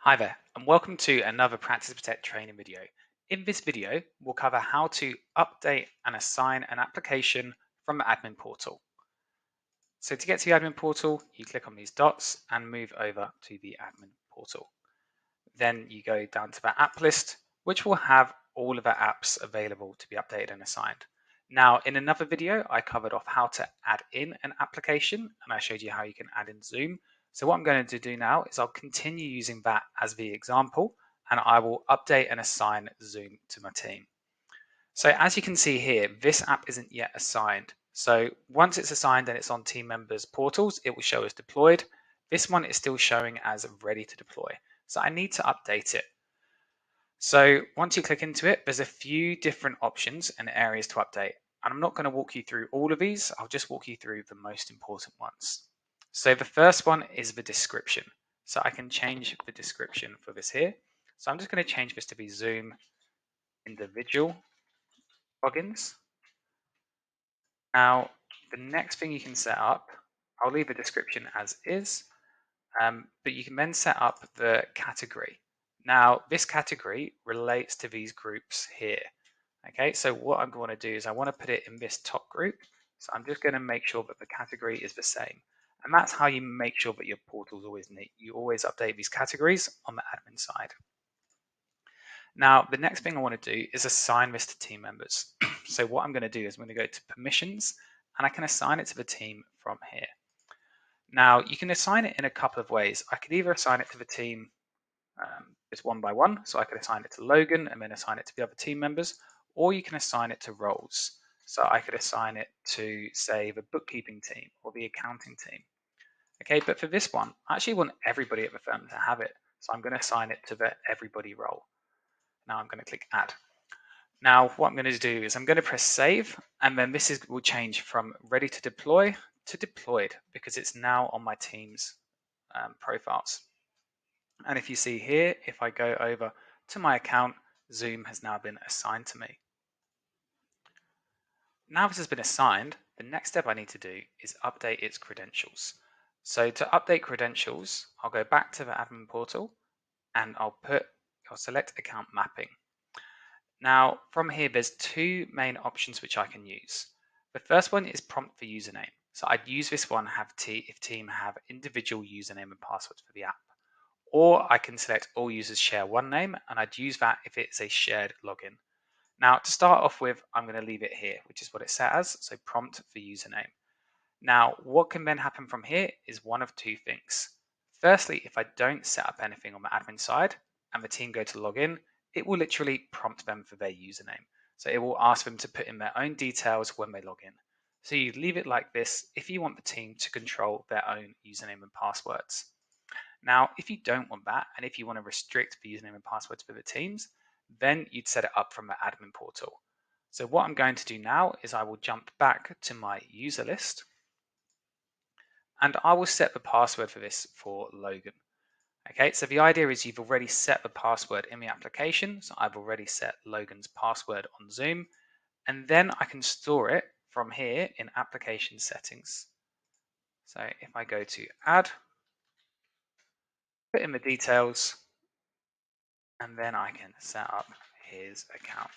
Hi there, and welcome to another Practice Protect training video. In this video, we'll cover how to update and assign an application from the admin portal. So to get to the admin portal, you click on these dots and move over to the admin portal. Then you go down to the app list, which will have all of the apps available to be updated and assigned. Now, in another video, I covered off how to add in an application, and I showed you how you can add in Zoom. So what I'm going to do now is I'll continue using that as the example, and I will update and assign Zoom to my team. So as you can see here, this app isn't yet assigned. So once it's assigned and it's on team members' portals, it will show as deployed. This one is still showing as ready to deploy. So I need to update it. So once you click into it, there's a few different options and areas to update. And I'm not going to walk you through all of these. I'll just walk you through the most important ones. So the first one is the description. So I can change the description for this here. So I'm just going to change this to be Zoom individual logins. Now, the next thing you can set up, I'll leave the description as is, but you can then set up the category. Now, this category relates to these groups here. Okay, so what I'm going to do is I want to put it in this top group. So I'm just going to make sure that the category is the same. And that's how you make sure that your portal is always neat. You always update these categories on the admin side. Now, the next thing I want to do is assign this to team members. So what I'm going to do is I'm going to go to permissions and I can assign it to the team from here. Now, you can assign it in a couple of ways. I could either assign it to the team just one by one, so I could assign it to Logan and then assign it to the other team members, or you can assign it to roles. So I could assign it to, say, the bookkeeping team or the accounting team. Okay, but for this one, I actually want everybody at the firm to have it. So I'm going to assign it to the everybody role. Now I'm going to click add. Now what I'm going to do is I'm going to press save, and then this will change from ready to deploy to deployed because it's now on my team's profiles. And if you see here, if I go over to my account, Zoom has now been assigned to me. Now this has been assigned, the next step I need to do is update its credentials. So to update credentials, I'll go back to the admin portal and I'll select account mapping. Now from here, there's two main options which I can use. The first one is prompt for username. So I'd use this one if team have individual username and passwords for the app. Or I can select all users share one name, and I'd use that if it's a shared login. Now to start off with, I'm going to leave it here, which is what it's set as, so prompt for username. Now what can then happen from here is one of two things. Firstly, if I don't set up anything on the admin side and the team go to log in, it will literally prompt them for their username. So it will ask them to put in their own details when they log in. So you leave it like this if you want the team to control their own username and passwords. Now, if you don't want that, and if you want to restrict the username and passwords for the teams, then you'd set it up from the admin portal. So what I'm going to do now is I will jump back to my user list, and I will set the password for this for Logan. Okay, so the idea is you've already set the password in the application. So I've already set Logan's password on Zoom, and then I can store it from here in application settings. So if I go to add, put in the details, and then I can set up his account.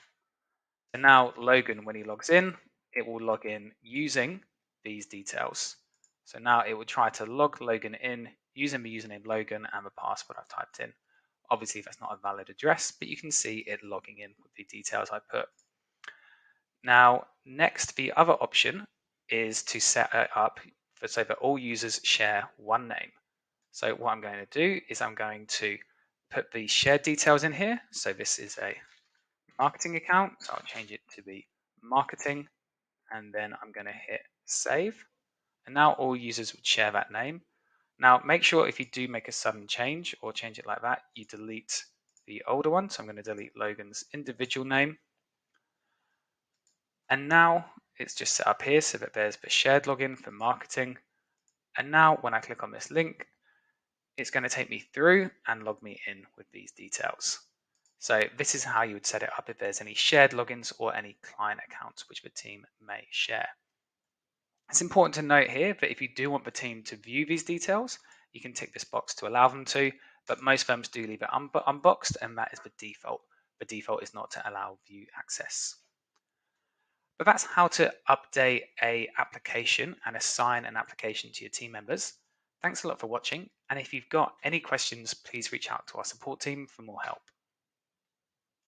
So now Logan, when he logs in, it will log in using these details. So now it will try to log Logan in using the username Logan and the password I've typed in. Obviously that's not a valid address, but you can see it logging in with the details I put. Now next, the other option is to set it up so that all users share one name. So what I'm going to do is I'm going to put the shared details in here. So this is a marketing account, so I'll change it to be marketing, and then I'm going to hit save, and now all users would share that name. Now make sure if you do make a sudden change or change it like that, you delete the older one. So I'm going to delete Logan's individual name, and now it's just set up here so that there's the shared login for marketing. And now when I click on this link, it's going to take me through and log me in with these details. So this is how you would set it up if there's any shared logins or any client accounts which the team may share. It's important to note here that if you do want the team to view these details, you can tick this box to allow them to. but most firms do leave it unboxed, and that is the default. The default is not to allow view access. But that's how to update a application and assign an application to your team members. Thanks a lot for watching, and if you've got any questions, please reach out to our support team for more help.